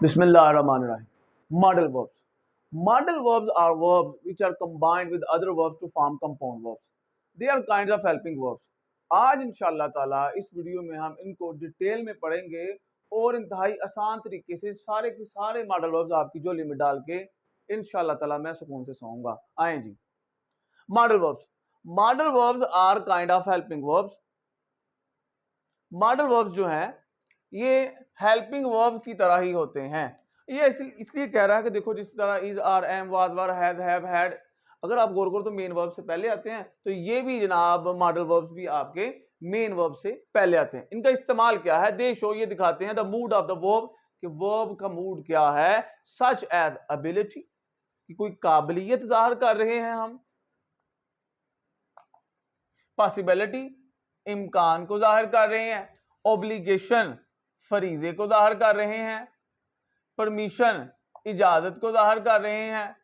Bismillahirrahmanirrahim. Modal verbs. Modal verbs are verbs which are combined with other verbs to form compound verbs. They are kinds of helping verbs. आज इंशाल्लाह ताला इस video में हम इनको detail में पढ़ेंगे और इंतहाई आसान तरीके से सारे के सारे मॉडल वर्ब्स आपकी झोली में डाल के इंशाल्लाह ताला मैं सुकून से सोऊंगा। आए जी। Modal verbs. Modal verbs are kind of helping verbs. Modal verbs जो हैं ये हेल्पिंग वर्ब की तरह ही होते हैं। ये इसलिए कह रहा है कि देखो जिस तरह is, are, am, was, were, has, have, had, अगर आप गौर करो तो मेन वर्ब से पहले आते हैं, तो ये भी जनाब मॉडल वर्ब्स भी आपके मेन वर्ब से पहले आते हैं। इनका इस्तेमाल क्या है? दे शो, ये दिखाते हैं the mood off the verb, कि वर्ब का मूड क्या है। सच एज एबिलिटी, कि कोई काबिलियत जाहिर कर रहे हैं हम। पॉसिबिलिटी, इम्कान को जाहिर कर रहे हैं। ऑब्लिगेशन, फरीजे को जाहिर कर रहे हैं। परमिशन, इजाजत को जाहिर कर रहे हैं।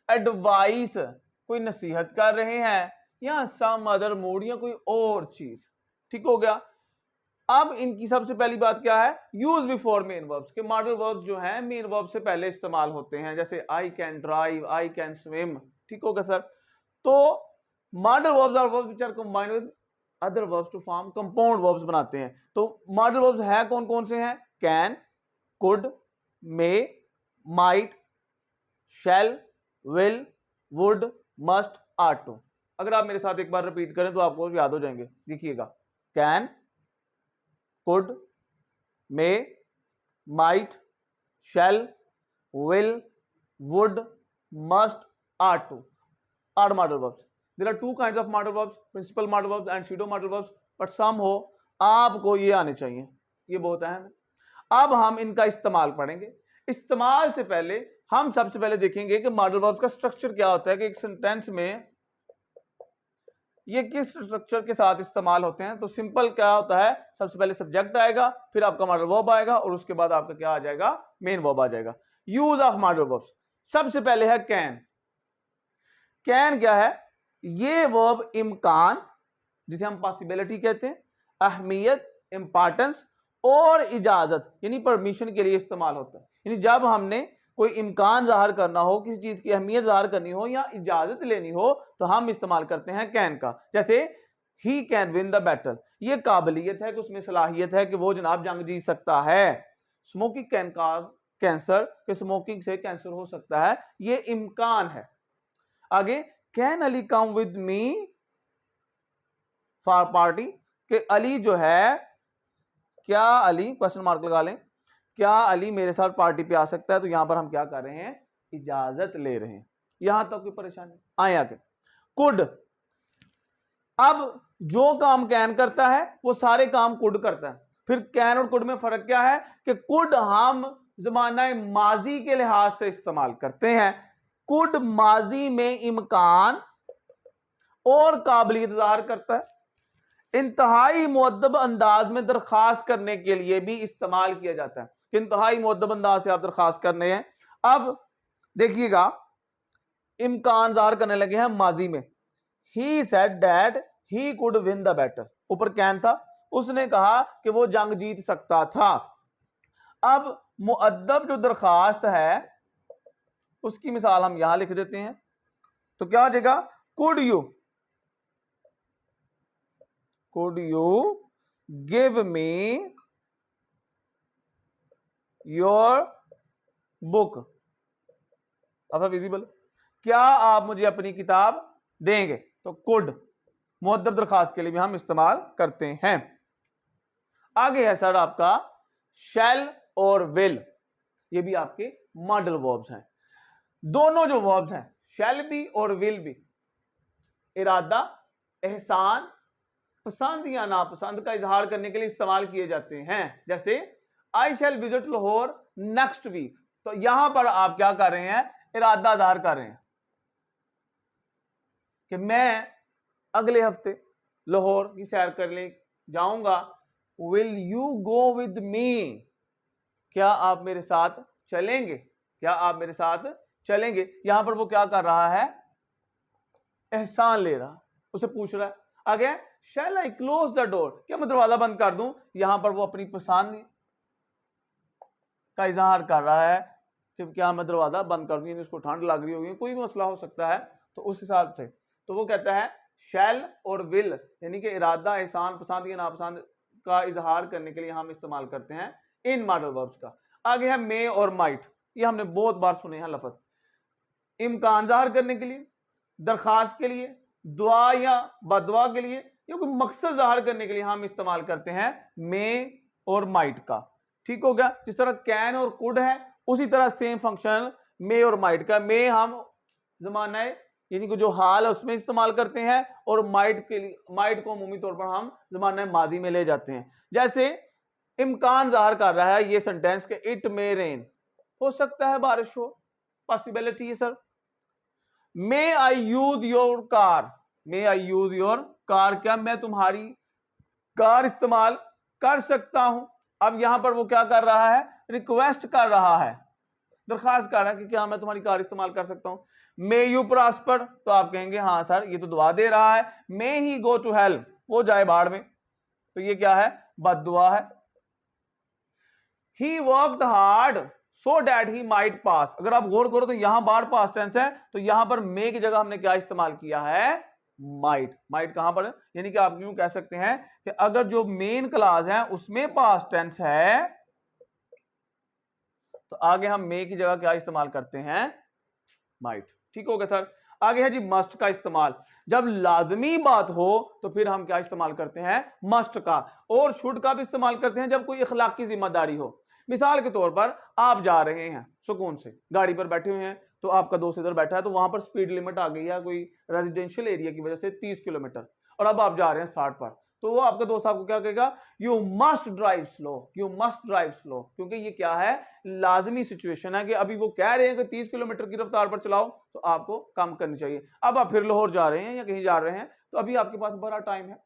एडवाइस, कोई नसीहत कर रहे हैं, या सम अदर मूड, या कोई और चीज। ठीक हो गया। अब इनकी सबसे पहली बात क्या है? यूज बिफोर मेन वर्ब्स, के मॉडल वर्ब्स जो हैं मेन वर्ब से पहले इस्तेमाल होते हैं, जैसे I can drive, I can swim. ठीक होगा सर। तो modal verbs are verbs which are combined with other verbs to form compound verbs बनाते हैं। तो मॉडल वर्ब्स है कौन कौन से हैं? Can, could, may, might, shall, will, would, must, ought to. अगर आप मेरे साथ एक बार रिपीट करें तो आपको याद हो जाएंगे। देखिएगा, can, could, may, might, shall, will, would, must, ought to are modal verbs. There are two kinds of modal verbs, principal modal verbs and pseudo modal verbs, but some हो आपको ये आने चाहिए, ये बहुत अहम है। अब हम इनका इस्तेमाल पढ़ेंगे। इस्तेमाल से पहले हम सबसे पहले देखेंगे कि मॉडल वर्ब्स का स्ट्रक्चर क्या होता है, कि एक सेंटेंस में ये किस स्ट्रक्चर के साथ इस्तेमाल होते हैं। तो सिंपल क्या होता है, सबसे पहले सब्जेक्ट आएगा, फिर आपका मॉडल वर्ब आएगा, और उसके बाद आपका क्या आ जाएगा? मेन वर्ब आ जाएगा। यूज ऑफ मॉडल वर्ब्स, सबसे पहले है कैन। कैन क्या है? ये वर्ब इम्कान, जिसे हम पॉसिबिलिटी कहते हैं, अहमियत, इंपॉर्टेंस, और इजाजत यानी परमिशन के लिए इस्तेमाल होता है। यानी जब हमने कोई इम्कान जाहिर करना हो, किसी चीज की अहमियत जाहिर करनी हो या इजाजत लेनी हो, तो हम इस्तेमाल करते हैं कैन का। जैसे he can win the battle, ये काबिलियत है कि उसमें सलाहियत है कि वो जनाब जंग जीत सकता है। स्मोकिंग कैन काज कैंसर, कि स्मोकिंग से कैंसर हो सकता है, ये इम्कान है। आगे, can Ali come with me for party, कि अली जो है, क्या अली, क्वेश्चन मार्क लगा लें, क्या अली मेरे साथ पार्टी पे आ सकता है। तो यहां पर हम क्या कर रहे हैं? इजाजत ले रहे हैं। यहां तक कोई परेशानी? आए आगे। कुड, अब जो काम कैन करता है वो सारे काम कुड करता है। फिर कैन और कुड में फर्क क्या है? कि कुड हम जमाना माजी के लिहाज से इस्तेमाल करते हैं। कुड माजी में इम्कान और काबिलियत ज़ाहिर करता है। इंतहाई मुअद्दब अंदाज में दरखास्त करने के लिए भी इस्तेमाल किया जाता है, कि इंतहाई मुअद्दब अंदाज से आप दरखास्त करने हैं। अब देखिएगा, इम्कान ज़ाहिर करने लगे हैं माजी में। He said that he could win the battle, ऊपर कैन था, उसने कहा कि वो जंग जीत सकता था। अब मुअद्दब जो दरखास्त है उसकी मिसाल हम यहां लिख देते हैं। तो क्या हो जाएगा? Could you give me your book. अब विजिबल, क्या आप मुझे अपनी किताब देंगे? तो कुड मुअद्दब दरखास्त के लिए भी हम इस्तेमाल करते हैं। आगे है सर आपका शैल और विल, ये भी आपके मॉडल वर्ब्स हैं। दोनों जो वर्ब्स हैं, शैल भी और विल भी, इरादा, एहसान, पसंद या नापसंद का इजहार करने के लिए इस्तेमाल किए जाते हैं। जैसे आई शैल विजिट लाहौर नेक्स्ट वीक, तो यहां पर आप क्या कर रहे हैं? इरादा जाहिर कर रहे हैं कि मैं अगले हफ्ते लाहौर की सैर करने जाऊंगा। Will you go with me, क्या आप मेरे साथ चलेंगे? क्या आप मेरे साथ चलेंगे? यहां पर वो क्या कर रहा है? एहसान ले रहा, उसे पूछ रहा है। आगे, शैल आई क्लोज द डोर, क्या मैं दरवाजा बंद कर दूं? यहां पर वो अपनी पसंद का इजहार कर रहा है कि क्या मैं दरवाजा बंद कर दूं, इसको ठंड लग रही होगी, कोई भी मसला हो सकता है, तो उस हिसाब से तो वो कहता है शैल और विल यानी कि इरादा, एहसान, पसंद या नापसंद का इजहार करने के लिए हम इस्तेमाल करते हैं इन मॉडल वर्ब्स का। आगे है मे और माइट, ये हमने बहुत बार सुने हैं लफ्ज। इम्कान जाहिर करने के लिए, दरखास्त के लिए, दुआ या बदवा के लिए, या कोई मकसद जाहिर करने के लिए हम इस्तेमाल करते हैं मे और माइट का। ठीक हो गया। जिस तरह कैन और कुड है उसी तरह सेम फंक्शन मे और माइट का। मे हम जमाना है यानी कि जो हाल है उसमें इस्तेमाल करते हैं, और माइट के लिए, माइट को अमूमी तौर पर हम जमाना मादी में ले जाते हैं। जैसे इम्कान जाहिर कर रहा है ये सेंटेंस के इट मे रेन, हो सकता है बारिश हो, पॉसिबिलिटी है sir. May I use your car, may I use your car, क्या मैं तुम्हारी कार इस्तेमाल कर सकता हूं। अब यहां पर वो क्या कर रहा है, रिक्वेस्ट कर रहा है, दरखास्त कर रहा है कि क्या मैं तुम्हारी कार इस्तेमाल कर सकता हूं। मे यू प्रॉस्पर, तो आप कहेंगे हाँ सर ये तो दुआ दे रहा है। मे ही गो टू हेल, वो जाए बाढ़ में, तो ये क्या है, बद्दुआ है। He worked hard so that he might pass, अगर आप गौर करो तो यहां बार पास्ट टेंस है, तो यहां पर मे की जगह हमने क्या इस्तेमाल किया है, माइट। माइट कहां पर है, यानी कि आप यूं कह सकते हैं कि अगर जो मेन क्लास है उसमें पास्ट टेंस है तो आगे हम मे की जगह क्या इस्तेमाल करते हैं, माइट। ठीक हो गया सर। आगे है जी मस्ट का इस्तेमाल। जब लाजमी बात हो तो फिर हम क्या इस्तेमाल करते हैं, मस्ट का। और शुड का भी इस्तेमाल करते हैं जब कोई इखलाकी जिम्मेदारी हो। मिसाल के तौर पर आप जा रहे हैं सुकून से, गाड़ी पर बैठे हुए हैं, तो आपका दोस्त इधर बैठा है, तो वहां पर स्पीड लिमिट आ गई है कोई रेजिडेंशियल एरिया की वजह से 30 किलोमीटर, और अब आप जा रहे हैं 60 पर, तो वो आपका दोस्त आपको क्या कहेगा, you must drive slow, you must drive slow, क्योंकि ये क्या है, लाजमी सिचुएशन है कि अभी वो कह रहे हैं कि 30 किलोमीटर की रफ्तार पर चलाओ, तो आपको कम करनी चाहिए। अब आप फिर लाहौर जा रहे हैं या कहीं जा रहे हैं, तो अभी आपके पास बड़ा टाइम है,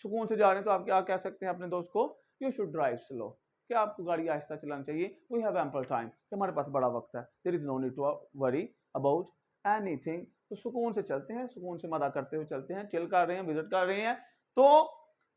सुकून से जा रहे हैं, तो आप क्या कह सकते हैं अपने दोस्त को, यू शुड ड्राइव स्लो, क्या आपको गाड़ी आहिस्ता चलानी चाहिए, वी हैव एम्पल टाइम, हमारे पास बड़ा वक्त है, there is no need to worry about anything. तो सुकून से चलते हैं, सुकून से मजा करते हुए चलते हैं, चिल कर रहे हैं, विजिट कर रहे हैं। तो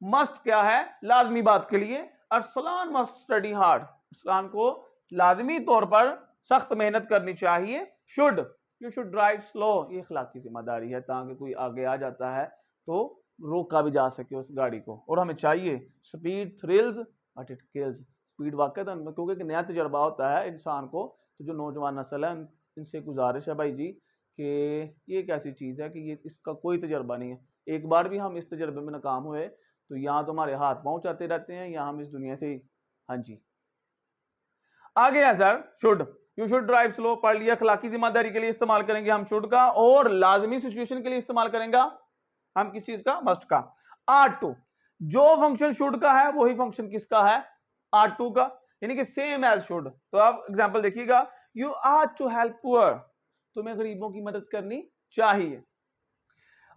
मस्ट क्या है, लाजमी बात के लिए, Arsalan must study hard, Arsalan को लाजमी तौर पर सख्त मेहनत करनी चाहिए। Should, you should drive slow, ये इखलाकी जिम्मेदारी है, ताकि कोई आगे आ जाता है तो रोका भी जा सके उस गाड़ी को। और हमें चाहिए speed thrills but it kills, speed वाकई तो क्योंकि एक नया तजर्बा होता है इंसान को। तो जो नौजवान नस्ल है इनसे गुजारिश है भाई जी कि ये एक ऐसी चीज़ है कि ये इसका कोई तजर्बा नहीं है, एक बार भी हम इस तजर्बे में नाकाम हुए तो यहाँ तो हमारे हाथ पाँव जाते रहते हैं, या हम इस दुनिया से, हाँ जी। आगे है sir should, you should drive slow, पढ़ लिया, अखलाकी जिम्मेदारी के लिए इस्तेमाल करेंगे हम शुड का, और लाजमी सिचुएशन के लिए इस्तेमाल करेंगे हम किस चीज का, मस्ट का। आर टू, जो फंक्शन शुड का है वही फंक्शन किसका है, आर टू का, यानी कि सेम एज शुड। तो आप एग्जांपल देखिएगा, you are to help poor, तुम्हें गरीबों की मदद करनी चाहिए।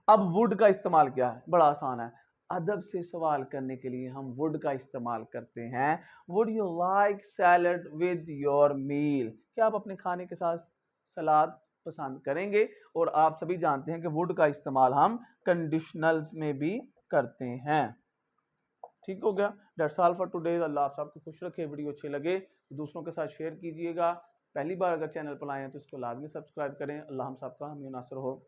अब वुड का इस्तेमाल क्या है, बड़ा आसान है, अदब से सवाल करने के लिए हम वुड का इस्तेमाल करते हैं। Would you like salad with your meal, क्या आप अपने खाने के साथ सलाद पसंद करेंगे। और आप सभी जानते हैं कि वुड का इस्तेमाल हम कंडीशनल्स में भी करते हैं। ठीक हो गया, दैट्स ऑल फॉर टुडे। अल्लाह आप सबको खुश रखे, वीडियो अच्छे लगे तो दूसरों के साथ शेयर कीजिएगा। पहली बार अगर चैनल पर आए हैं तो इसको लाजमी सब्सक्राइब करें। अल्लाह हम सबका हम नासर हो।